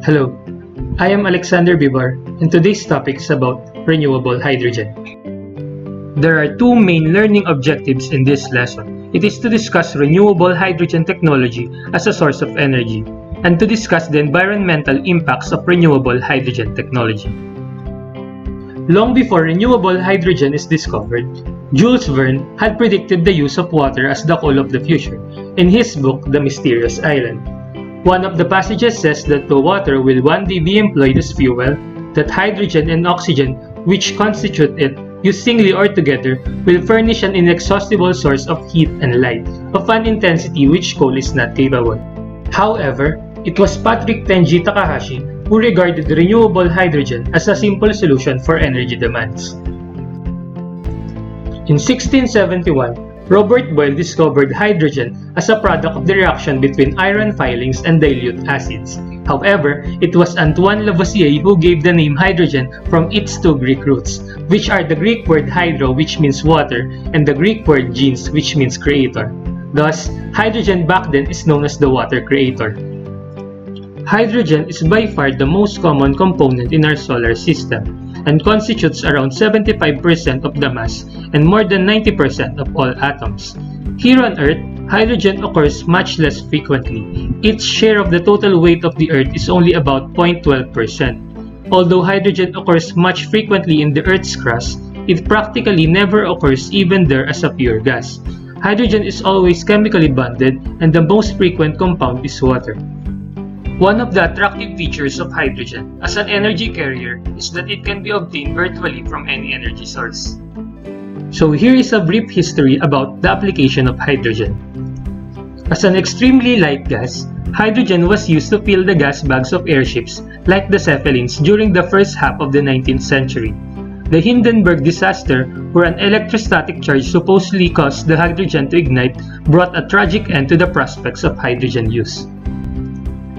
Hello, I am Alexander Vibar, and today's topic is about renewable hydrogen. There are two main learning objectives in this lesson. It is to discuss renewable hydrogen technology as a source of energy, and to discuss the environmental impacts of renewable hydrogen technology. Long before renewable hydrogen is discovered, Jules Verne had predicted the use of water as the coal of the future in his book The Mysterious Island. One of the passages says that the water will one day be employed as fuel, that hydrogen and oxygen, which constitute it, used singly or together, will furnish an inexhaustible source of heat and light, of an intensity which coal is not capable. However, it was Patrick Tenji Takahashi who regarded renewable hydrogen as a simple solution for energy demands. In 1671, Robert Boyle discovered hydrogen as a product of the reaction between iron filings and dilute acids. However, it was Antoine Lavoisier who gave the name hydrogen from its two Greek roots, which are the Greek word hydro, which means water, and the Greek word genes, which means creator. Thus, hydrogen back then is known as the water creator. Hydrogen is by far the most common component in our solar system and constitutes around 75% of the mass and more than 90% of all atoms. Here on Earth, hydrogen occurs much less frequently. Its share of the total weight of the Earth is only about 0.12%. Although hydrogen occurs much frequently in the Earth's crust, it practically never occurs even there as a pure gas. Hydrogen is always chemically bonded, and the most frequent compound is water. One of the attractive features of hydrogen as an energy carrier is that it can be obtained virtually from any energy source. So here is a brief history about the application of hydrogen. As an extremely light gas, hydrogen was used to fill the gas bags of airships like the Zeppelins during the first half of the 19th century. The Hindenburg disaster, where an electrostatic charge supposedly caused the hydrogen to ignite, brought a tragic end to the prospects of hydrogen use.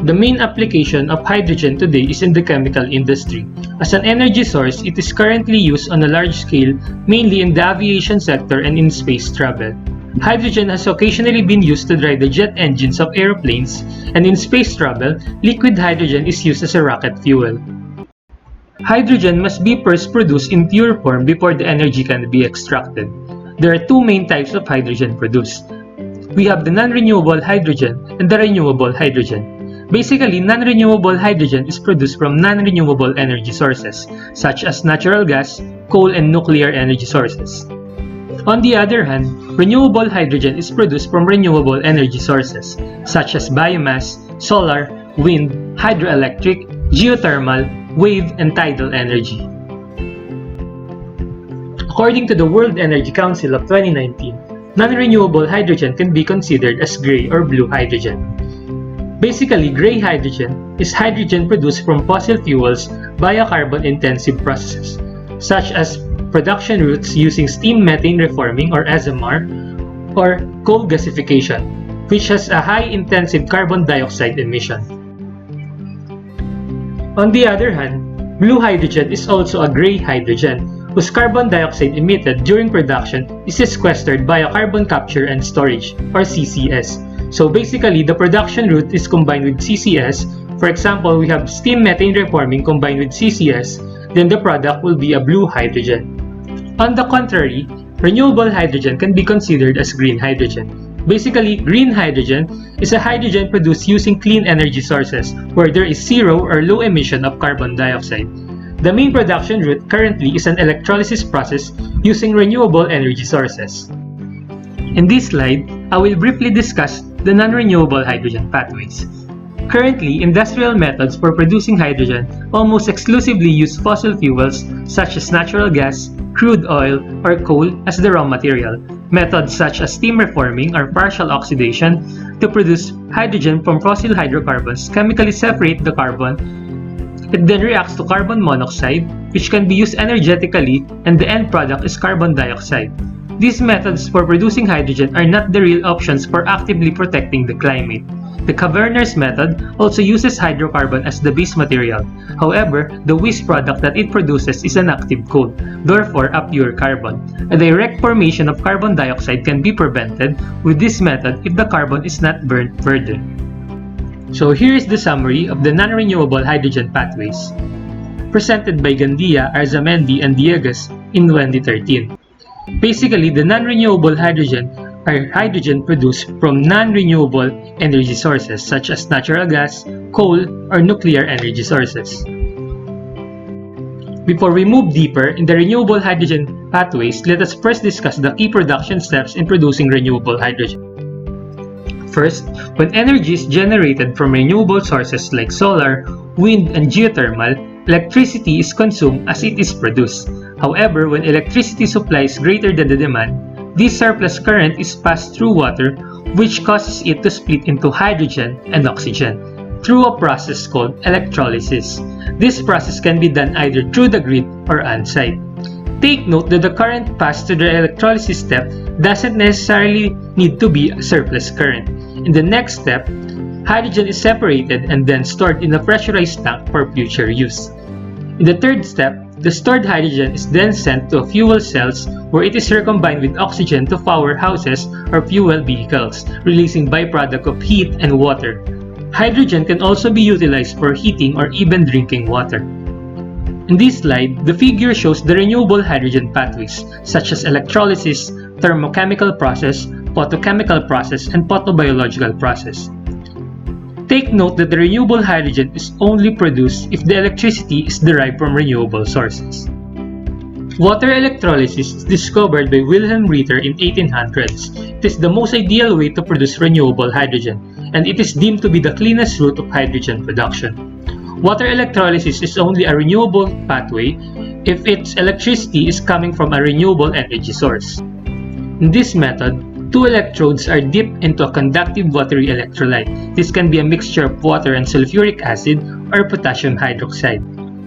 The main application of hydrogen today is in the chemical industry. As an energy source, it is currently used on a large scale, mainly in the aviation sector and in space travel. Hydrogen has occasionally been used to drive the jet engines of airplanes, and in space travel, liquid hydrogen is used as a rocket fuel. Hydrogen must be first produced in pure form before the energy can be extracted. There are two main types of hydrogen produced. We have the non-renewable hydrogen and the renewable hydrogen. Basically, non-renewable hydrogen is produced from non-renewable energy sources, such as natural gas, coal, and nuclear energy sources. On the other hand, renewable hydrogen is produced from renewable energy sources, such as biomass, solar, wind, hydroelectric, geothermal, wave, and tidal energy. According to the World Energy Council of 2019, non-renewable hydrogen can be considered as gray or blue hydrogen. Basically, gray hydrogen is hydrogen produced from fossil fuels via carbon-intensive processes, such as production routes using steam methane reforming or SMR, or coal gasification, which has a high-intensive carbon dioxide emission. On the other hand, blue hydrogen is also a gray hydrogen, whose carbon dioxide emitted during production is sequestered via carbon capture and storage, or CCS. So basically, the production route is combined with CCS. For example, we have steam methane reforming combined with CCS, then the product will be a blue hydrogen. On the contrary, renewable hydrogen can be considered as green hydrogen. Basically, green hydrogen is a hydrogen produced using clean energy sources where there is zero or low emission of carbon dioxide. The main production route currently is an electrolysis process using renewable energy sources. In this slide, I will briefly discuss the non-renewable hydrogen pathways. Currently, industrial methods for producing hydrogen almost exclusively use fossil fuels such as natural gas, crude oil, or coal as the raw material. Methods such as steam reforming or partial oxidation to produce hydrogen from fossil hydrocarbons chemically separate the carbon. It then reacts to carbon monoxide, which can be used energetically, and the end product is carbon dioxide. These methods for producing hydrogen are not the real options for actively protecting the climate. The Caverner's method also uses hydrocarbon as the base material. However, the waste product that it produces is an active coal, therefore a pure carbon. A direct formation of carbon dioxide can be prevented with this method if the carbon is not burnt further. So here is the summary of the non-renewable hydrogen pathways, presented by Gandia, Arzamendi, and Diegas in 2013. Basically, the non-renewable hydrogen are hydrogen produced from non-renewable energy sources such as natural gas, coal, or nuclear energy sources. Before we move deeper in the renewable hydrogen pathways, let us first discuss the key production steps in producing renewable hydrogen. First, when energy is generated from renewable sources like solar, wind, and geothermal, electricity is consumed as it is produced. However, when electricity supply is greater than the demand, this surplus current is passed through water, which causes it to split into hydrogen and oxygen through a process called electrolysis. This process can be done either through the grid or on-site. Take note that the current passed through the electrolysis step doesn't necessarily need to be a surplus current. In the next step, hydrogen is separated and then stored in a pressurized tank for future use. In the third step, the stored hydrogen is then sent to fuel cells where it is recombined with oxygen to power houses or fuel vehicles, releasing byproduct of heat and water. Hydrogen can also be utilized for heating or even drinking water. In this slide, the figure shows the renewable hydrogen pathways such as electrolysis, thermochemical process, photochemical process, and photobiological process. Take note that the renewable hydrogen is only produced if the electricity is derived from renewable sources. Water electrolysis is discovered by Wilhelm Ritter in 1800s. It is the most ideal way to produce renewable hydrogen, and it is deemed to be the cleanest route of hydrogen production. Water electrolysis is only a renewable pathway if its electricity is coming from a renewable energy source. In this method, two electrodes are dipped into a conductive watery electrolyte. This can be a mixture of water and sulfuric acid or potassium hydroxide.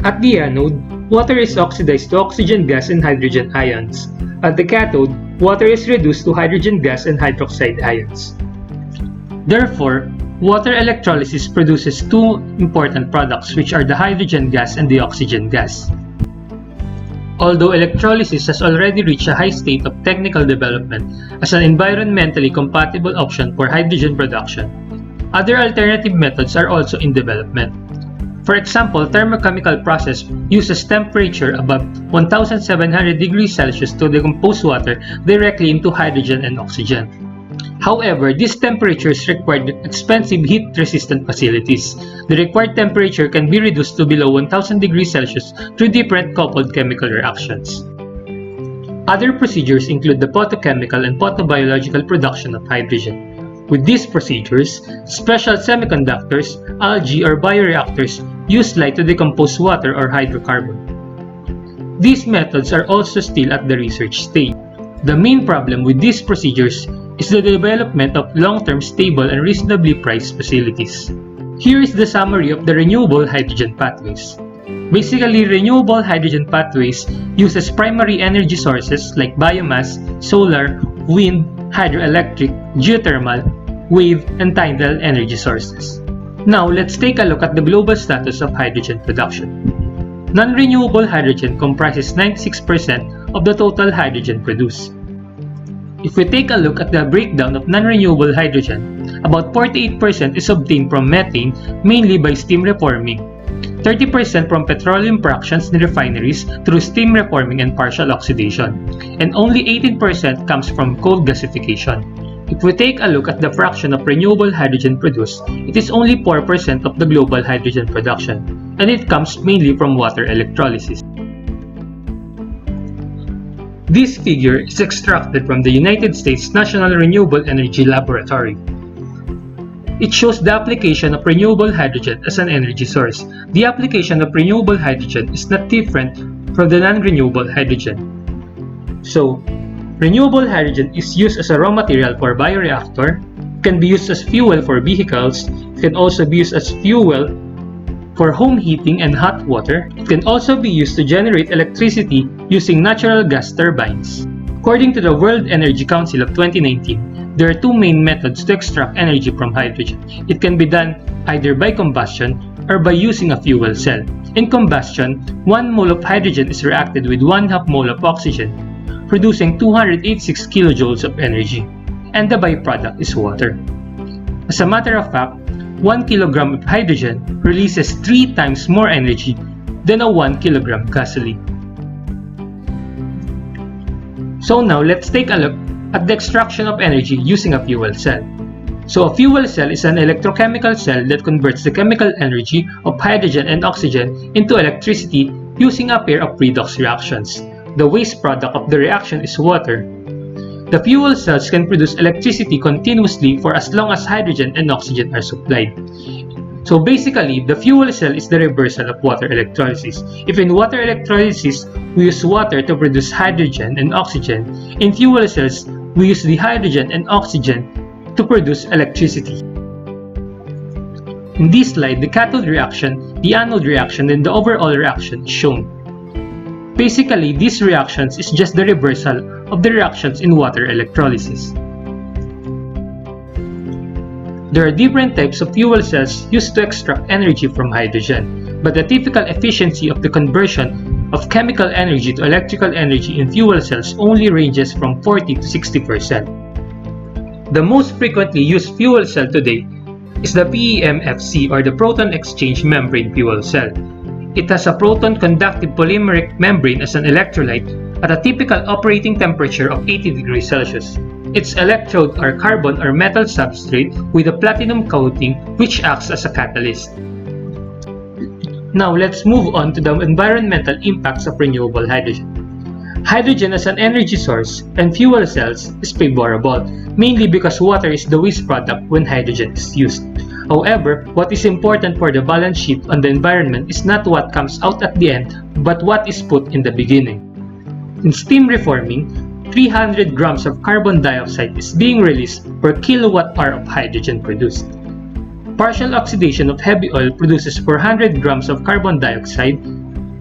At the anode, water is oxidized to oxygen gas and hydrogen ions. At the cathode, water is reduced to hydrogen gas and hydroxide ions. Therefore, water electrolysis produces two important products, which are the hydrogen gas and the oxygen gas. Although electrolysis has already reached a high state of technical development as an environmentally compatible option for hydrogen production, other alternative methods are also in development. For example, thermochemical process uses temperature above 1700 degrees Celsius to decompose water directly into hydrogen and oxygen. However, these temperatures require expensive heat-resistant facilities. The required temperature can be reduced to below 1000 degrees Celsius through different coupled chemical reactions. Other procedures include the photochemical and photobiological production of hydrogen. With these procedures, special semiconductors, algae, or bioreactors use light to decompose water or hydrocarbon. These methods are also still at the research stage. The main problem with these procedures is the development of long-term stable and reasonably priced facilities. Here is the summary of the renewable hydrogen pathways. Basically, renewable hydrogen pathways uses primary energy sources like biomass, solar, wind, hydroelectric, geothermal, wave, and tidal energy sources. Now, let's take a look at the global status of hydrogen production. Non-renewable hydrogen comprises 96% of the total hydrogen produced. If we take a look at the breakdown of non-renewable hydrogen, about 48% is obtained from methane, mainly by steam reforming, 30% from petroleum fractions in refineries through steam reforming and partial oxidation, and only 18% comes from coal gasification. If we take a look at the fraction of renewable hydrogen produced, it is only 4% of the global hydrogen production, and it comes mainly from water electrolysis. This figure is extracted from the United States National Renewable Energy Laboratory. It shows the application of renewable hydrogen as an energy source. The application of renewable hydrogen is not different from the non-renewable hydrogen. So, renewable hydrogen is used as a raw material for bioreactor, can be used as fuel for vehicles, can also be used as fuel for home heating and hot water. It can also be used to generate electricity using natural gas turbines. According to the World Energy Council of 2019, there are two main methods to extract energy from hydrogen. It can be done either by combustion or by using a fuel cell. In combustion, 1 mole of hydrogen is reacted with 1/2 mole of oxygen, producing 286 kilojoules of energy, and the byproduct is water. As a matter of fact, 1 kilogram of hydrogen releases 3 times more energy than a 1 kilogram gasoline. So now let's take a look at the extraction of energy using a fuel cell. So a fuel cell is an electrochemical cell that converts the chemical energy of hydrogen and oxygen into electricity using a pair of redox reactions. The waste product of the reaction is water. The fuel cells can produce electricity continuously for as long as hydrogen and oxygen are supplied. So basically, the fuel cell is the reversal of water electrolysis. If in water electrolysis, we use water to produce hydrogen and oxygen, in fuel cells, we use the hydrogen and oxygen to produce electricity. In this slide, the cathode reaction, the anode reaction, and the overall reaction is shown. Basically, these reactions is just the reversal of the reactions in water electrolysis. There are different types of fuel cells used to extract energy from hydrogen, but the typical efficiency of the conversion of chemical energy to electrical energy in fuel cells only ranges from 40 to 60%. The most frequently used fuel cell today is the PEMFC, or the proton exchange membrane fuel cell. It has a proton conductive polymeric membrane as an electrolyte at a typical operating temperature of 80 degrees Celsius. Its electrodes are carbon or metal substrate with a platinum coating which acts as a catalyst. Now let's move on to the environmental impacts of renewable hydrogen. Hydrogen as an energy source and fuel cells is favorable, mainly because water is the waste product when hydrogen is used. However, what is important for the balance sheet on the environment is not what comes out at the end, but what is put in the beginning. In steam reforming, 300 grams of carbon dioxide is being released per kilowatt-hour of hydrogen produced. Partial oxidation of heavy oil produces 400 grams of carbon dioxide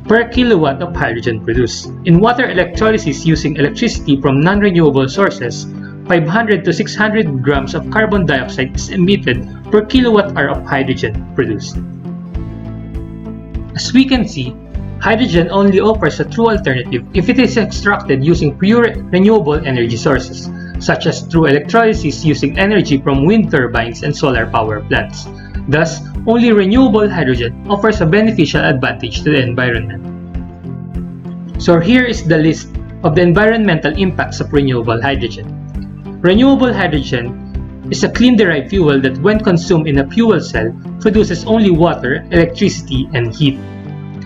per kilowatt of hydrogen produced. In water electrolysis using electricity from non-renewable sources, 500 to 600 grams of carbon dioxide is emitted per kilowatt-hour of hydrogen produced. As we can see, hydrogen only offers a true alternative if it is extracted using pure renewable energy sources, such as through electrolysis using energy from wind turbines and solar power plants. Thus, only renewable hydrogen offers a beneficial advantage to the environment. So here is the list of the environmental impacts of renewable hydrogen. Renewable hydrogen is a clean derived fuel that when consumed in a fuel cell produces only water, electricity, and heat.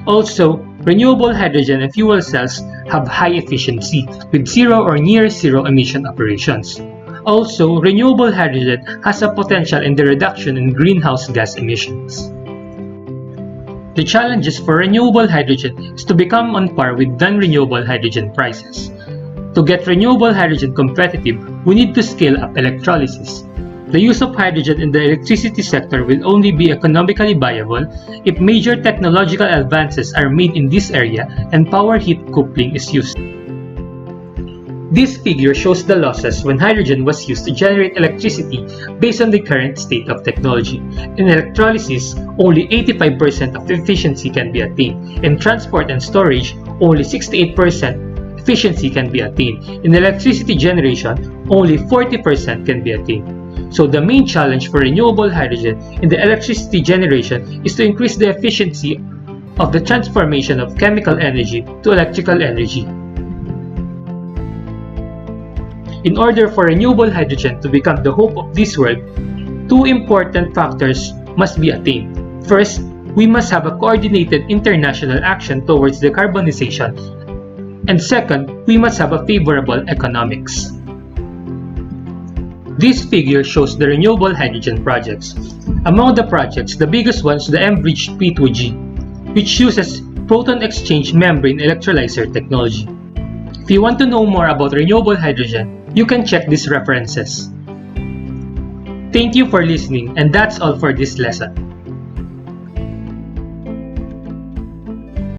Also, renewable hydrogen and fuel cells have high efficiency with zero or near zero emission operations. Also, renewable hydrogen has a potential in the reduction in greenhouse gas emissions. The challenges for renewable hydrogen is to become on par with non-renewable hydrogen prices. To get renewable hydrogen competitive, we need to scale up electrolysis. The use of hydrogen in the electricity sector will only be economically viable if major technological advances are made in this area and power heat coupling is used. This figure shows the losses when hydrogen was used to generate electricity based on the current state of technology. In electrolysis, only 85% of efficiency can be attained. In transport and storage, only 68% efficiency can be attained. In electricity generation, only 40% can be attained. So the main challenge for renewable hydrogen in the electricity generation is to increase the efficiency of the transformation of chemical energy to electrical energy. In order for renewable hydrogen to become the hope of this world, two important factors must be attained. First, we must have a coordinated international action towards decarbonization. And second, we must have a favorable economics. This figure shows the renewable hydrogen projects. Among the projects, the biggest one is the Enbridge P2G, which uses proton exchange membrane electrolyzer technology. If you want to know more about renewable hydrogen, you can check these references. Thank you for listening, and that's all for this lesson.